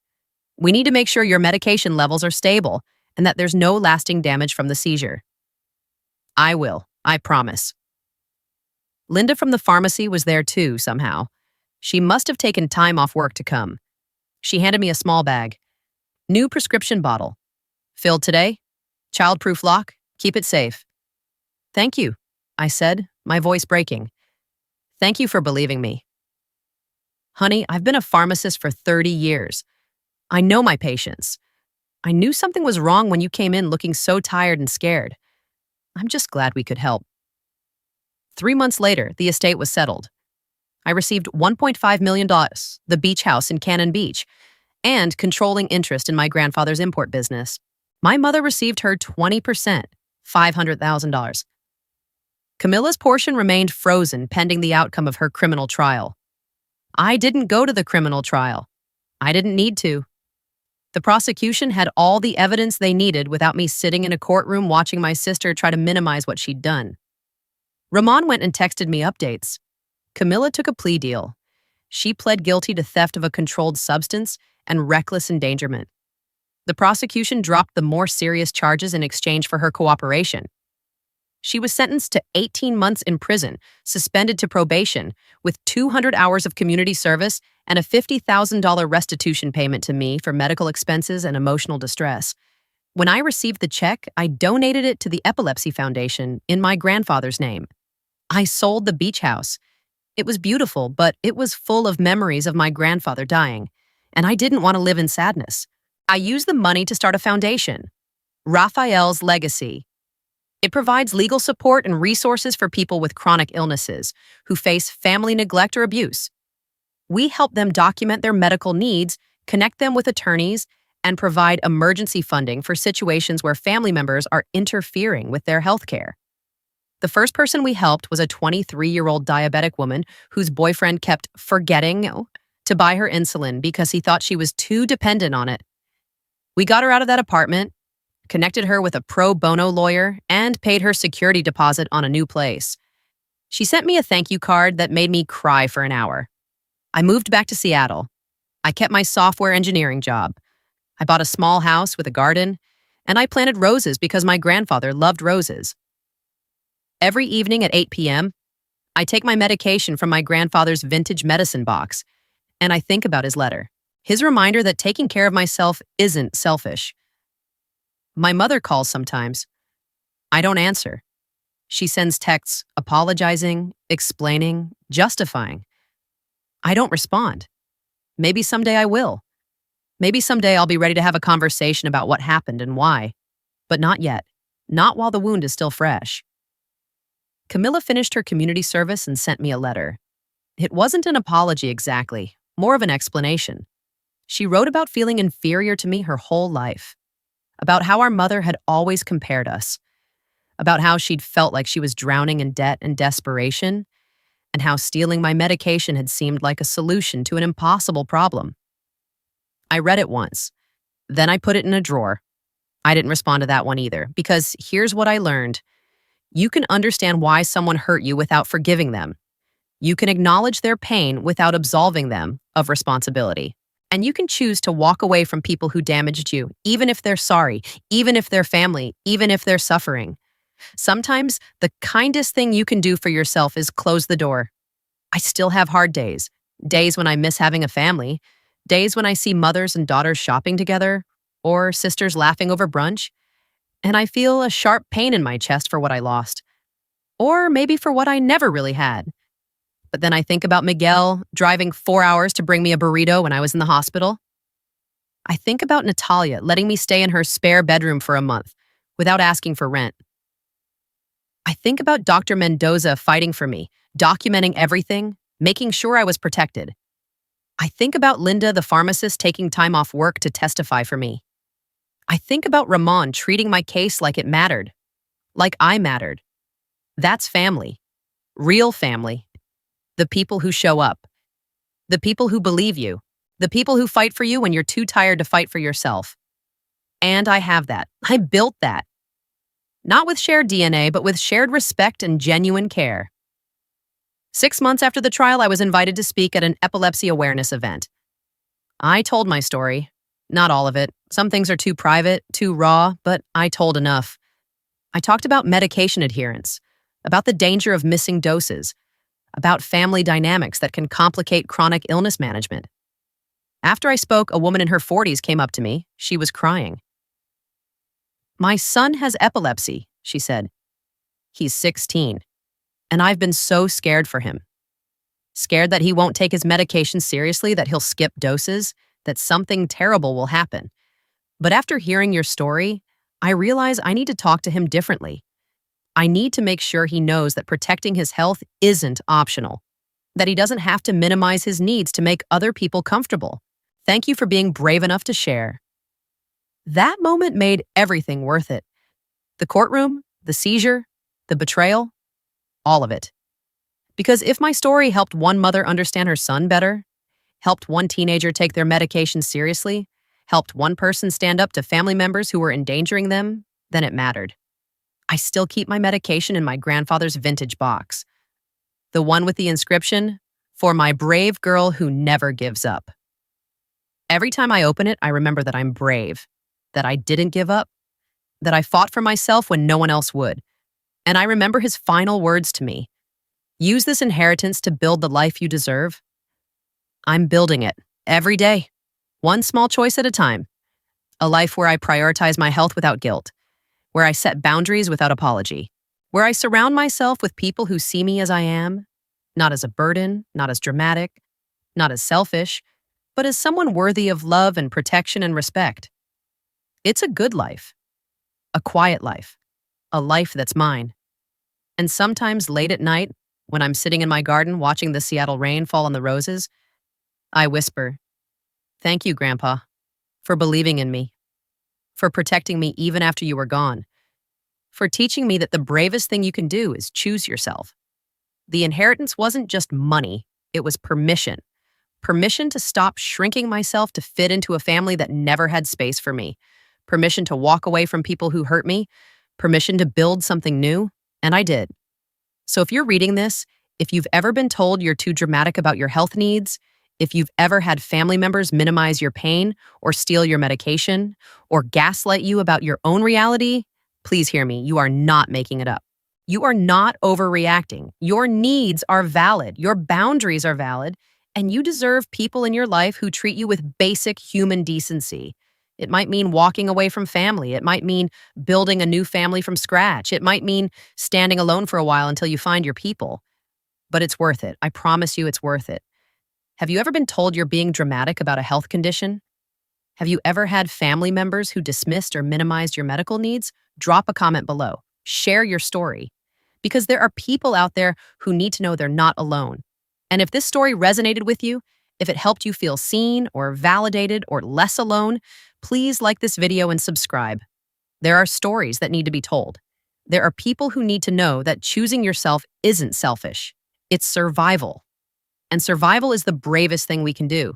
We need to make sure your medication levels are stable and that there's no lasting damage from the seizure. I will, I promise. Linda from the pharmacy was there too, somehow. She must have taken time off work to come. She handed me a small bag. New prescription bottle. Filled today? Child-proof lock? Keep it safe. Thank you, I said, my voice breaking. Thank you for believing me. Honey, I've been a pharmacist for 30 years. I know my patients. I knew something was wrong when you came in looking so tired and scared. I'm just glad we could help. 3 months later, the estate was settled. I received $1.5 million, the beach house in Cannon Beach, and controlling interest in my grandfather's import business. My mother received her 20%, $500,000. Camila's portion remained frozen pending the outcome of her criminal trial. I didn't go to the criminal trial. I didn't need to. The prosecution had all the evidence they needed without me sitting in a courtroom watching my sister try to minimize what she'd done. Ramon went and texted me updates. Camila took a plea deal. She pled guilty to theft of a controlled substance and reckless endangerment. The prosecution dropped the more serious charges in exchange for her cooperation. She was sentenced to 18 months in prison, suspended to probation, with 200 hours of community service and a $50,000 restitution payment to me for medical expenses and emotional distress. When I received the check, I donated it to the Epilepsy Foundation in my grandfather's name. I sold the beach house. It was beautiful, but it was full of memories of my grandfather dying, and I didn't want to live in sadness. I used the money to start a foundation, Raphael's Legacy. It provides legal support and resources for people with chronic illnesses who face family neglect or abuse. We help them document their medical needs, connect them with attorneys, and provide emergency funding for situations where family members are interfering with their health care. The first person we helped was a 23-year-old diabetic woman whose boyfriend kept forgetting to buy her insulin because he thought she was too dependent on it. We got her out of that apartment, connected her with a pro bono lawyer, and paid her security deposit on a new place. She sent me a thank you card that made me cry for an hour. I moved back to Seattle. I kept my software engineering job. I bought a small house with a garden, and I planted roses because my grandfather loved roses. Every evening at 8 p.m., I take my medication from my grandfather's vintage medicine box, and I think about his letter, his reminder that taking care of myself isn't selfish. My mother calls sometimes. I don't answer. She sends texts apologizing, explaining, justifying. I don't respond. Maybe someday I will. Maybe someday I'll be ready to have a conversation about what happened and why. But not yet. Not while the wound is still fresh. Camila finished her community service and sent me a letter. It wasn't an apology exactly, more of an explanation. She wrote about feeling inferior to me her whole life, about how our mother had always compared us, about how she'd felt like she was drowning in debt and desperation, and how stealing my medication had seemed like a solution to an impossible problem. I read it once. Then I put it in a drawer. I didn't respond to that one either, because here's what I learned. You can understand why someone hurt you without forgiving them. You can acknowledge their pain without absolving them of responsibility. And you can choose to walk away from people who damaged you, even if they're sorry, even if they're family, even if they're suffering. Sometimes the kindest thing you can do for yourself is close the door. I still have hard days, days when I miss having a family, days when I see mothers and daughters shopping together, or sisters laughing over brunch, and I feel a sharp pain in my chest for what I lost, or maybe for what I never really had. But then I think about Miguel driving 4 hours to bring me a burrito when I was in the hospital. I think about Natalia letting me stay in her spare bedroom for a month without asking for rent. I think about Dr. Mendoza fighting for me, documenting everything, making sure I was protected. I think about Linda, the pharmacist, taking time off work to testify for me. I think about Ramon treating my case like it mattered, like I mattered. That's family, real family. The people who show up, the people who believe you, the people who fight for you when you're too tired to fight for yourself. And I have that. I built that. Not with shared DNA, but with shared respect and genuine care. 6 months after the trial, I was invited to speak at an epilepsy awareness event. I told my story. Not all of it. Some things are too private, too raw, but I told enough. I talked about medication adherence, about the danger of missing doses, about family dynamics that can complicate chronic illness management. After I spoke, a woman in her 40s came up to me. She was crying. "My son has epilepsy," she said. "He's 16, and I've been so scared for him. Scared that he won't take his medication seriously, that he'll skip doses, that something terrible will happen. But after hearing your story, I realize I need to talk to him differently. I need to make sure he knows that protecting his health isn't optional, that he doesn't have to minimize his needs to make other people comfortable. Thank you for being brave enough to share." That moment made everything worth it. The courtroom, the seizure, the betrayal, all of it. Because if my story helped one mother understand her son better, helped one teenager take their medication seriously, helped one person stand up to family members who were endangering them, then it mattered. I still keep my medication in my grandfather's vintage box, the one with the inscription, "For my brave girl who never gives up." Every time I open it, I remember that I'm brave, that I didn't give up, that I fought for myself when no one else would. And I remember his final words to me: use this inheritance to build the life you deserve. I'm building it every day, one small choice at a time. A life where I prioritize my health without guilt, where I set boundaries without apology, where I surround myself with people who see me as I am, not as a burden, not as dramatic, not as selfish, but as someone worthy of love and protection and respect. It's a good life, a quiet life, a life that's mine. And sometimes late at night, when I'm sitting in my garden watching the Seattle rain fall on the roses, I whisper, "Thank you, Grandpa, for believing in me, for protecting me even after you were gone, for teaching me that the bravest thing you can do is choose yourself." The inheritance wasn't just money, it was permission. Permission to stop shrinking myself to fit into a family that never had space for me. Permission to walk away from people who hurt me. Permission to build something new. And I did. So if you're reading this, if you've ever been told you're too dramatic about your health needs, if you've ever had family members minimize your pain or steal your medication or gaslight you about your own reality, please hear me. You are not making it up. You are not overreacting. Your needs are valid. Your boundaries are valid. And you deserve people in your life who treat you with basic human decency. It might mean walking away from family. It might mean building a new family from scratch. It might mean standing alone for a while until you find your people. But it's worth it. I promise you it's worth it. Have you ever been told you're being dramatic about a health condition? Have you ever had family members who dismissed or minimized your medical needs? Drop a comment below. Share your story. Because there are people out there who need to know they're not alone. And if this story resonated with you, if it helped you feel seen or validated or less alone, please like this video and subscribe. There are stories that need to be told. There are people who need to know that choosing yourself isn't selfish. It's survival. And survival is the bravest thing we can do.